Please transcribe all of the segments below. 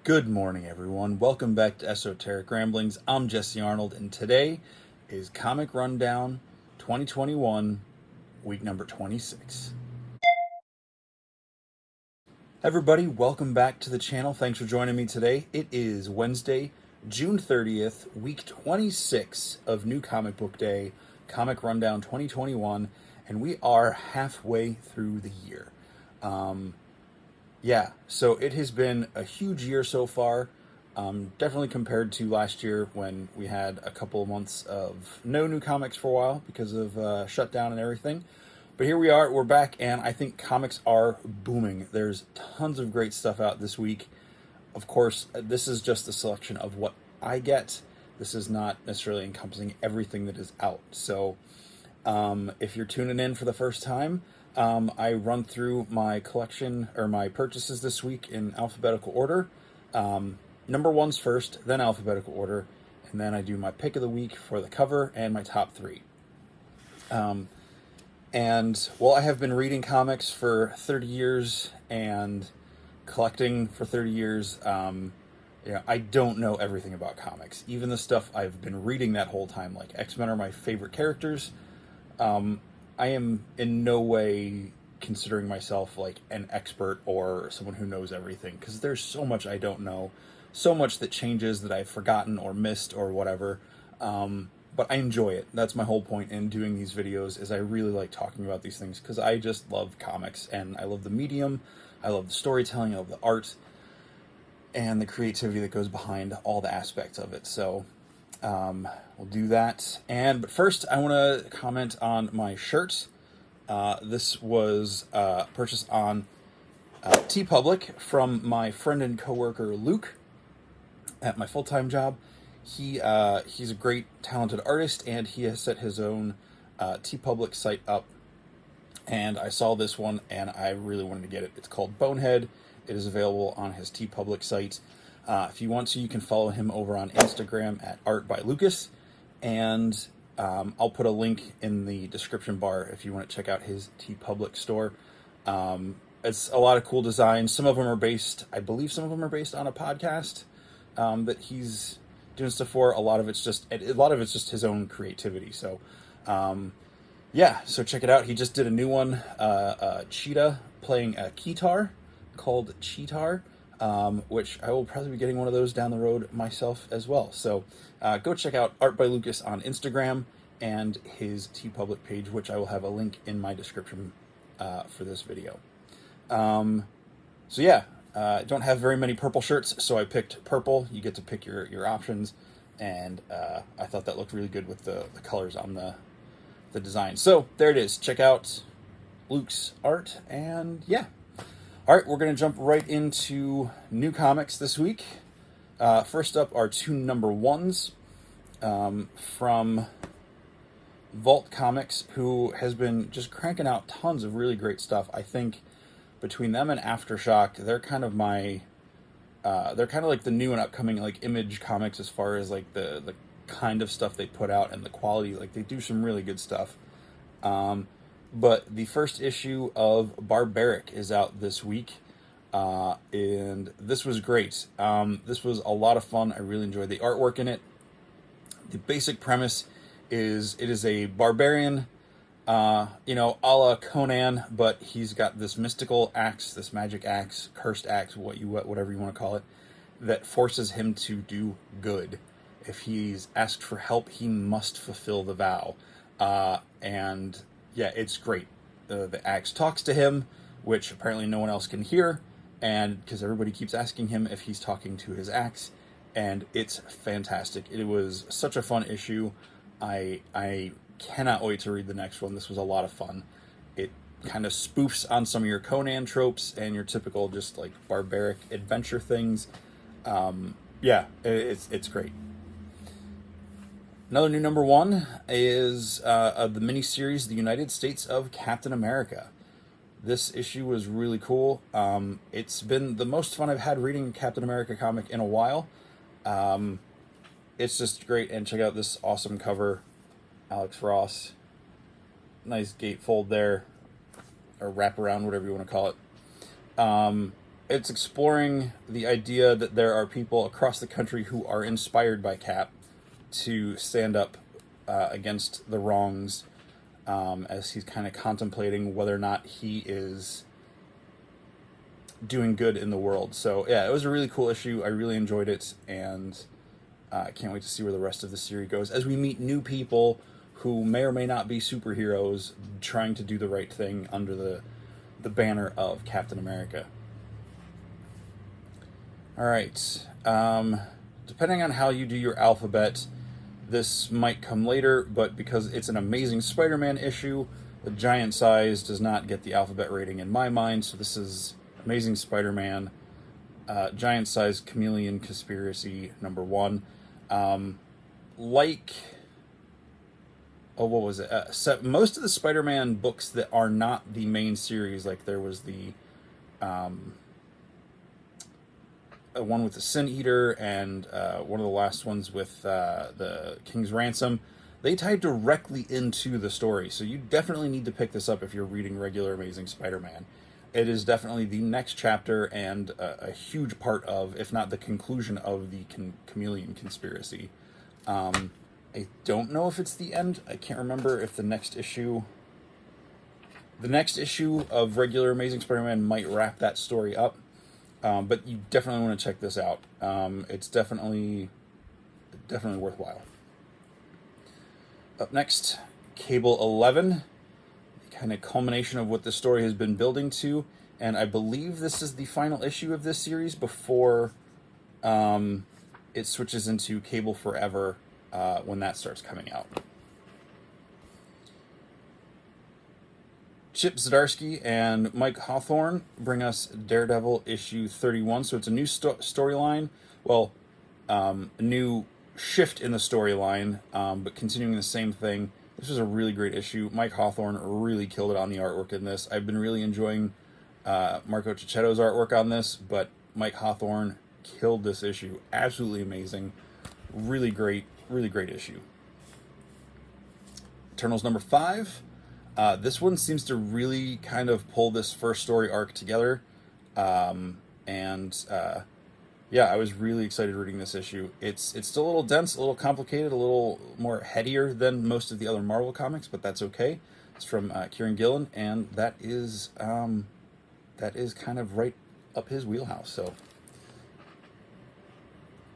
Good morning, everyone. Welcome back to Esoteric Ramblings. I'm Jesse Arnold, and today is Comic Rundown 2021, week number 26. Everybody, welcome back to the channel. Thanks for joining me today. It is Wednesday, June 30th, week 26 of New Comic Book Day, Comic Rundown 2021, and we are halfway through the year. So it has been a huge year so far. Definitely compared to last year when we had a couple of months of no new comics for a while because of shutdown and everything. But here we are, we're back, and I think comics are booming. There's tons of great stuff out this week. Of course, this is just a selection of what I get. This is not necessarily encompassing everything that is out. So if you're tuning in for the first time, I run through my collection or my purchases this week in alphabetical order. Number one's first, then alphabetical order, and then I do my pick of the week for the cover and my top three. I have been reading comics for 30 years and collecting for 30 years. I don't know everything about comics. Even the stuff I've been reading that whole time, like X-Men are my favorite characters. I am in no way considering myself like an expert or someone who knows everything, because there's so much I don't know, so much that changes that I've forgotten or missed or whatever. But I enjoy it. That's my whole point in doing these videos, is I really like talking about these things because I just love comics and I love the medium, I love the storytelling, I love the art, and the creativity that goes behind all the aspects of it. So we'll do that. But first, I want to comment on my shirt. This was purchased on TeePublic from my friend and coworker Luke at my full-time job. He's a great, talented artist, and he has set his own TeePublic site up. And I saw this one, and I really wanted to get it. It's called Bonehead. It is available on his TeePublic site. If you want to, you can follow him over on Instagram at Art by Lucas, and I'll put a link in the description bar if you want to check out his TeePublic store. It's a lot of cool designs. Some of them are based, I believe, some of them are based on a podcast that he's doing stuff for. A lot of it's just his own creativity. So, so check it out. He just did a new one, Cheetah playing a keytar called Cheetar. Which I will probably be getting one of those down the road myself as well. So go check out Art by Lucas on Instagram and his TeePublic page, which I will have a link in my description for this video. I don't have very many purple shirts, so I picked purple. You get to pick your options, and I thought that looked really good with the colors on the design. So there it is. Check out Luke's art, and yeah. All right, we're going to jump right into new comics this week. First up are two number ones from Vault Comics, who has been just cranking out tons of really great stuff. I think between them and Aftershock, they're kind of like the new and upcoming like Image Comics as far as like the kind of stuff they put out and the quality. Like, they do some really good stuff. But the first issue of Barbaric is out this week, and this was great. This was a lot of fun. I really enjoyed the artwork in it. The basic premise is it is a barbarian, a la Conan, but he's got this mystical axe, this magic axe, cursed axe, whatever you want to call it, that forces him to do good. If he's asked for help, he must fulfill the vow. It's great. The axe talks to him, which apparently no one else can hear, and because everybody keeps asking him if he's talking to his axe, and it's fantastic. It was such a fun issue. I cannot wait to read the next one. This was a lot of fun. It kind of spoofs on some of your Conan tropes and your typical just like barbaric adventure things. It's great. Another new number one is of the miniseries The United States of Captain America. This issue was really cool. It's been the most fun I've had reading a Captain America comic in a while. It's just great, and check out this awesome cover. Alex Ross. Nice gatefold there, or wraparound, whatever you want to call it. it's exploring the idea that there are people across the country who are inspired by Cap to stand up against the wrongs, as he's kind of contemplating whether or not he is doing good in the world. So yeah, it was a really cool issue. I really enjoyed it, and I can't wait to see where the rest of the series goes as we meet new people who may or may not be superheroes trying to do the right thing under the banner of Captain America. All right. Depending on how you do your alphabet, this might come later, but because it's an Amazing Spider-Man issue, the giant size does not get the alphabet rating in my mind, so this is Amazing Spider-Man, giant size Chameleon Conspiracy #1. What was it? Most of the Spider-Man books that are not the main series, like there was the one with the Sin Eater, and one of the last ones with the King's Ransom, they tied directly into the story. So you definitely need to pick this up if you're reading regular Amazing Spider-Man. It is definitely the next chapter and a huge part of, if not the conclusion of, the Chameleon Conspiracy. I don't know if it's the end. I can't remember if the next issue of regular Amazing Spider-Man might wrap that story up. But you definitely want to check this out. It's definitely worthwhile. Up next, Cable 11, the kind of culmination of what the story has been building to, and I believe this is the final issue of this series before it switches into Cable Forever when that starts coming out. Chip Zdarsky and Mike Hawthorne bring us Daredevil issue 31. So it's a new storyline. Well, a new shift in the storyline, but continuing the same thing. This was a really great issue. Mike Hawthorne really killed it on the artwork in this. I've been really enjoying Marco Cicchetto's artwork on this, but Mike Hawthorne killed this issue. Absolutely amazing. Really great issue. Eternals #5. This one seems to really kind of pull this first story arc together. Yeah, I was really excited reading this issue. It's still a little dense, a little complicated, a little more headier than most of the other Marvel comics, but that's okay. It's from Kieran Gillen, and that is kind of right up his wheelhouse. So,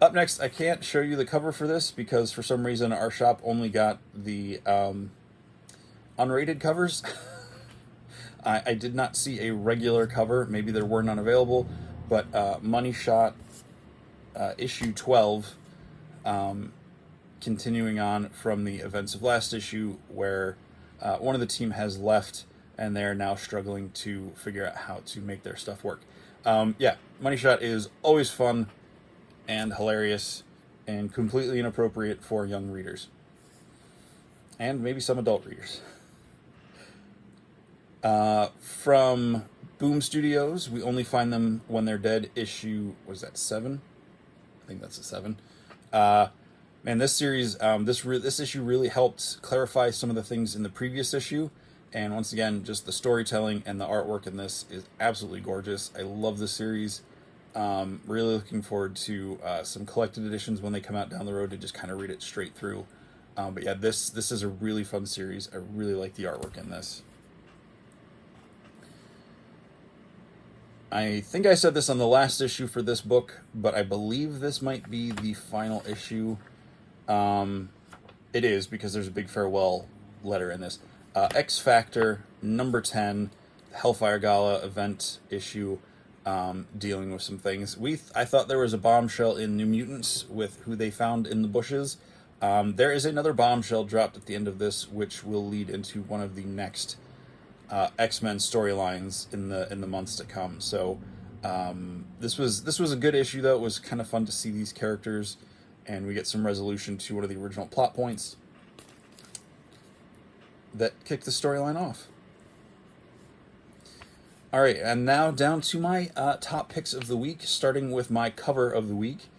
up next, I can't show you the cover for this because for some reason our shop only got the unrated covers. I did not see a regular cover. Maybe there were none available, but Money Shot issue 12, continuing on from the events of last issue, where one of the team has left and they're now struggling to figure out how to make their stuff work. Yeah, Money Shot is always fun and hilarious and completely inappropriate for young readers and maybe some adult readers. From Boom Studios, We Only Find Them When They're Dead issue, what is that, 7? I think that's a 7. Man, this series, this issue really helped clarify some of the things in the previous issue, and once again, just the storytelling and the artwork in this is absolutely gorgeous. I love this series. Really looking forward to some collected editions when they come out down the road to just kind of read it straight through. But yeah, this is a really fun series. I really like the artwork in this. I think I said this on the last issue for this book, but I believe this might be the final issue. It is, because there's a big farewell letter in this. X Factor #10, Hellfire Gala event issue, dealing with some things. I thought there was a bombshell in New Mutants with who they found in the bushes. There is another bombshell dropped at the end of this, which will lead into one of the next X-Men storylines in the months to come. So this was a good issue, though. It was kind of fun to see these characters, and we get some resolution to one of the original plot points that kicked the storyline off. All right, and now down to my top picks of the week. Starting with my cover of the week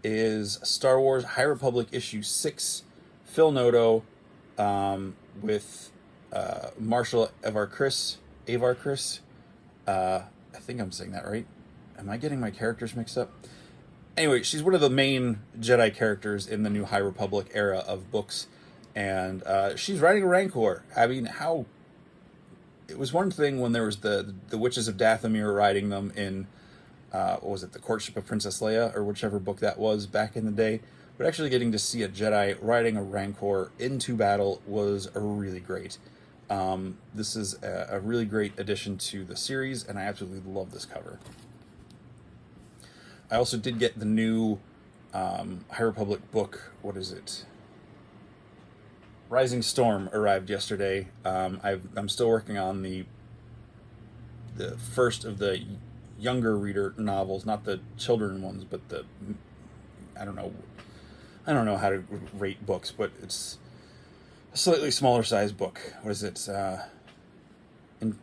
is Star Wars High Republic issue 6, Phil Noto, with Marshall Avar Kriss. I think I'm saying that right. am I getting my characters mixed up? Anyway, she's one of the main Jedi characters in the new High Republic era of books, and she's riding a Rancor. I mean, how... It was one thing when there was the Witches of Dathomir riding them in, what was it, The Courtship of Princess Leia, or whichever book that was back in the day, but actually getting to see a Jedi riding a Rancor into battle was really great. This is a really great addition to the series, and I absolutely love this cover. I also did get the new High Republic book. What is it? Rising Storm arrived yesterday. I'm still working on the first of the younger reader novels, not the children ones, but the... I don't know how to rate books, but it's a slightly smaller size book. What is it? In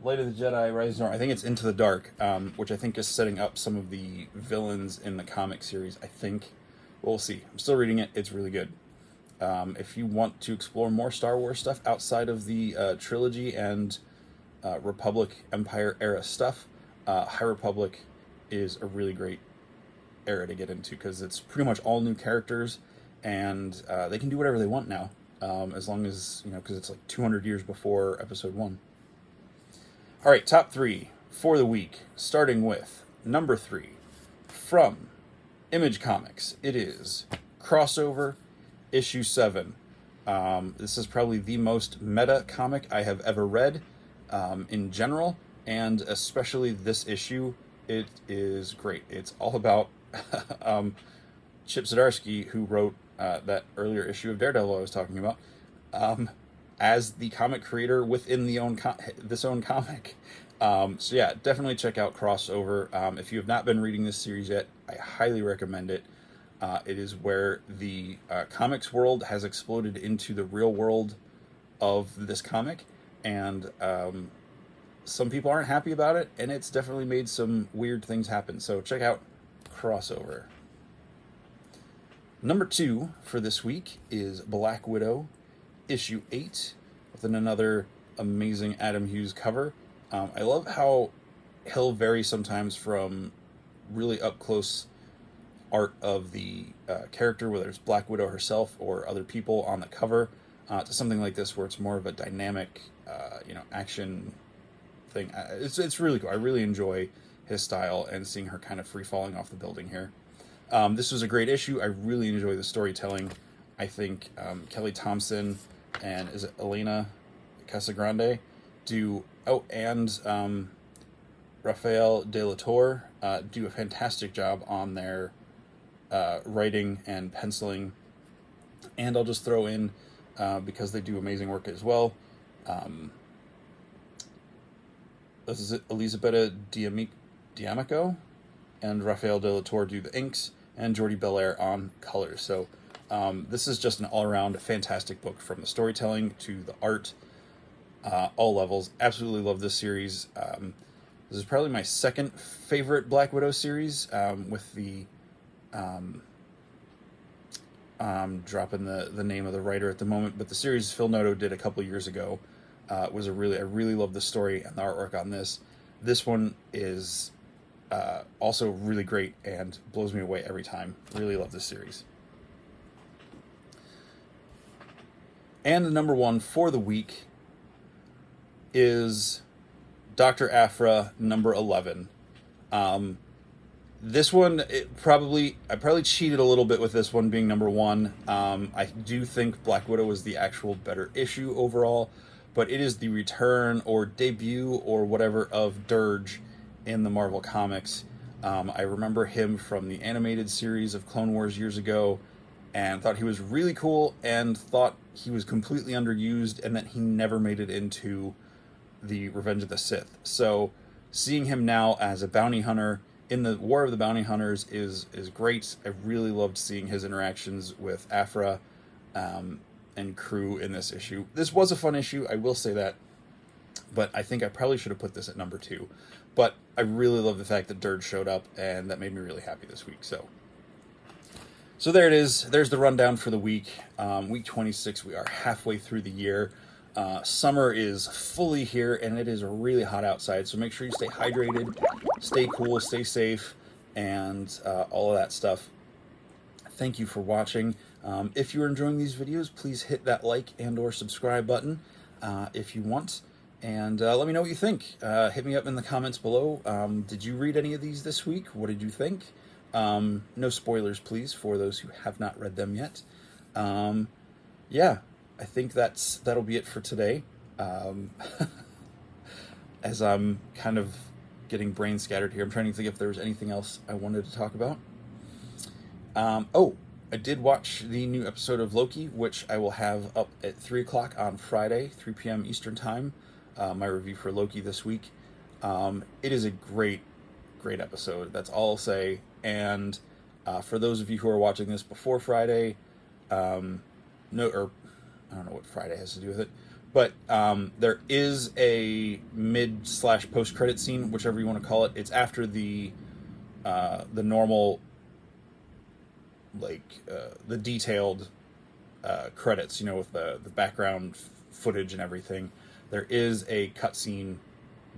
Light of the Jedi, Rising Storm. I think it's Into the Dark, which I think is setting up some of the villains in the comic series. I think. We'll see. I'm still reading it. It's really good. If you want to explore more Star Wars stuff outside of the trilogy and Republic Empire era stuff, High Republic is a really great era to get into because it's pretty much all new characters, and they can do whatever they want now, as long as, because it's like 200 years before Episode 1. All right, top 3 for the week, starting with number 3 from Image Comics. It is Crossover issue 7. This is probably the most meta comic I have ever read, in general, and especially this issue. It is great. It's all about Chip Zdarsky, who wrote that earlier issue of Daredevil I was talking about, as the comic creator within this own comic. So yeah, definitely check out Crossover. If you have not been reading this series yet, I highly recommend it. It is where the comics world has exploded into the real world of this comic, and some people aren't happy about it, and it's definitely made some weird things happen. So check out Crossover. Number 2 for this week is Black Widow, issue 8, with another amazing Adam Hughes cover. I love how he'll vary sometimes from really up-close art of the character, whether it's Black Widow herself or other people on the cover, to something like this where it's more of a dynamic, action thing. It's really cool. I really enjoy his style and seeing her kind of free-falling off the building here. This was a great issue. I really enjoy the storytelling. I think Kelly Thompson and is it Elena Casagrande and Rafael De La Torre do a fantastic job on their writing and penciling. And I'll just throw in, because they do amazing work as well, this is it, Elisabetta D'Amico and Rafael De La Torre do the inks, and Jordi Belair on colors. So this is just an all-around fantastic book, from the storytelling to the art, all levels. Absolutely love this series. This is probably my second favorite Black Widow series, with the dropping the name of the writer at the moment, but the series Phil Noto did a couple years ago was I really love the story and the artwork on this. This one is also really great and blows me away every time. Really love this series. And the number 1 for the week is Dr. Aphra number 11. This one, I probably cheated a little bit with this one being number 1. I do think Black Widow was the actual better issue overall, but it is the return or debut or whatever of Dirge in the Marvel Comics. I remember him from the animated series of Clone Wars years ago, and thought he was really cool, and thought he was completely underused, and that he never made it into the Revenge of the Sith. So seeing him now as a bounty hunter in the War of the Bounty Hunters is great. I really loved seeing his interactions with Aphra and crew in this issue. This was a fun issue, I will say that, but I think I probably should have put this at number 2. But I really love the fact that Dirge showed up, and that made me really happy this week. So there it is. There's the rundown for the week. Week 26, we are halfway through the year. Summer is fully here, and it is really hot outside. So make sure you stay hydrated, stay cool, stay safe, and all of that stuff. Thank you for watching. If you're enjoying these videos, please hit that like and or subscribe button if you want. And let me know what you think. Hit me up in the comments below. Did you read any of these this week? What did you think? No spoilers, please, for those who have not read them yet. Yeah, I think that'll be it for today. As I'm kind of getting brain scattered here, I'm trying to think if there was anything else I wanted to talk about. Oh, I did watch the new episode of Loki, which I will have up at 3 o'clock on Friday, 3 p.m. Eastern Time. My review for Loki this week. It is a great episode. That's all I'll say. And for those of you who are watching this before Friday, I don't know what Friday has to do with it, but there is a mid/post credit scene, whichever you want to call it. It's after the normal, the detailed credits, with the background footage and everything. There is a cutscene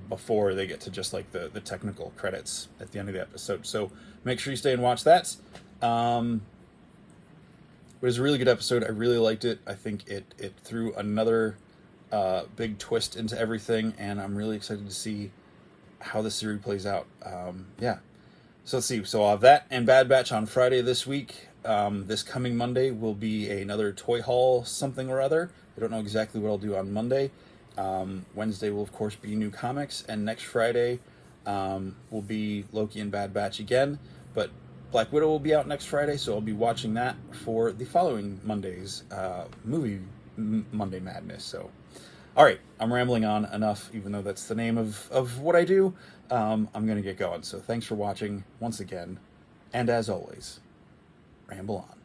before they get to just like the technical credits at the end of the episode. So make sure you stay and watch that. It was a really good episode. I really liked it. I think it threw another big twist into everything, and I'm really excited to see how the series plays out. Yeah. So let's see. So I'll have that and Bad Batch on Friday this week. This coming Monday will be another toy haul something or other. I don't know exactly what I'll do on Monday. Wednesday will, of course, be new comics, and next Friday will be Loki and Bad Batch again. But Black Widow will be out next Friday, so I'll be watching that for the following Monday's movie Monday Madness. So, all right, I'm rambling on enough, even though that's the name of what I do. I'm going to get going. So thanks for watching once again, and as always, ramble on.